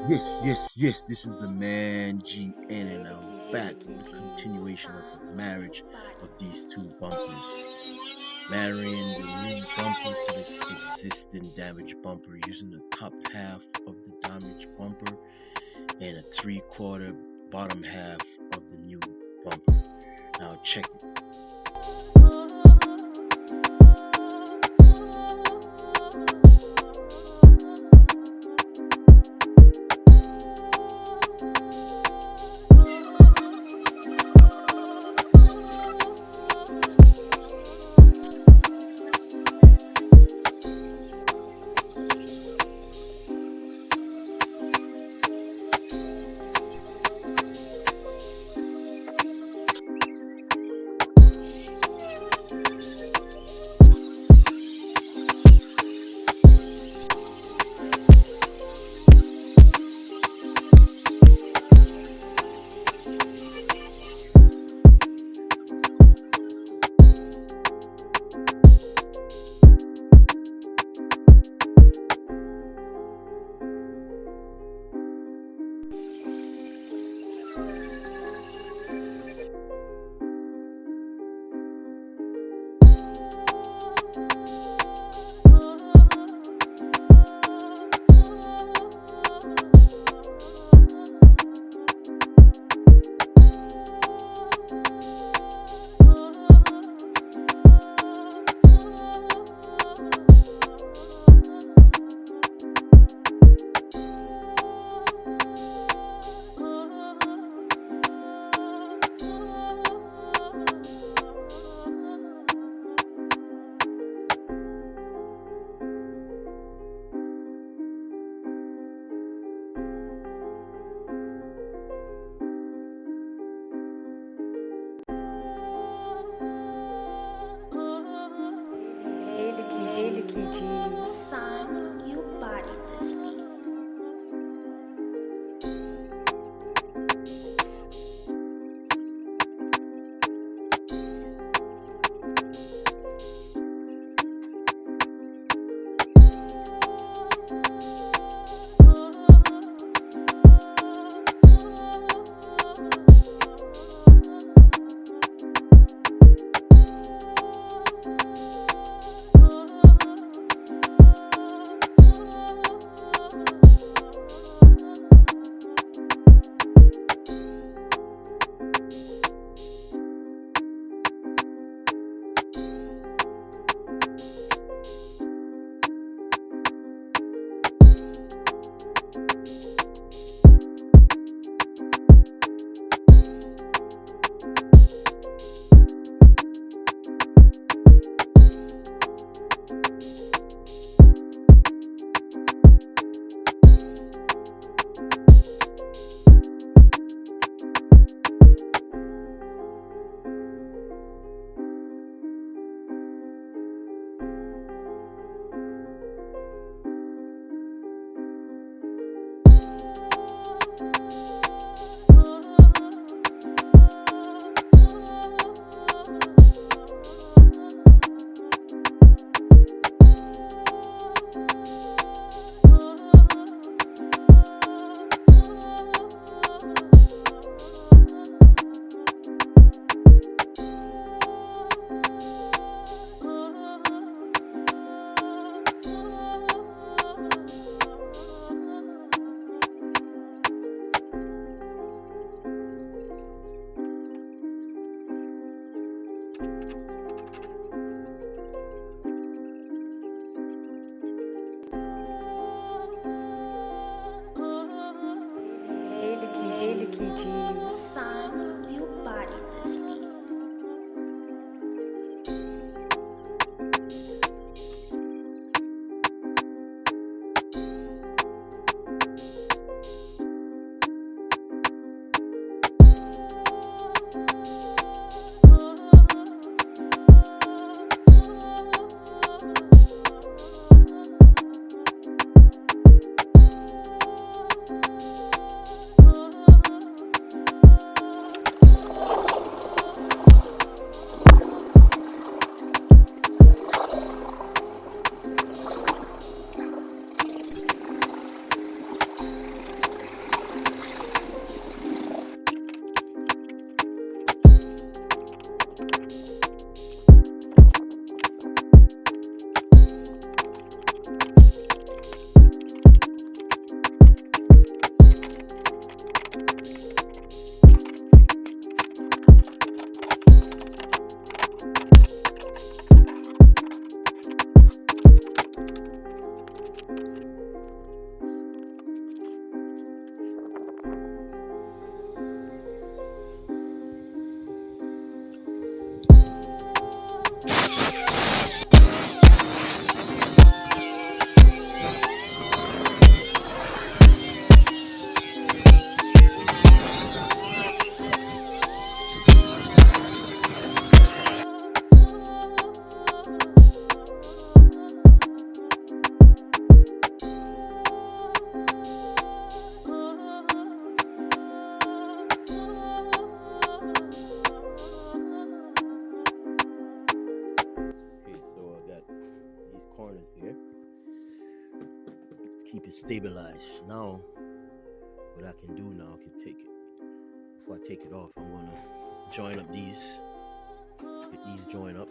Yes. This is the man GN, and I'm back with the continuation of the marriage of these two bumpers. Marrying the new bumper to this existing damaged bumper using the top half of the damaged bumper and a 3/4 bottom half of the new bumper. Now, check it. keep it stabilized. Now, what I can do now, I can take it. Before I take it off, I'm gonna join up these, get these join up.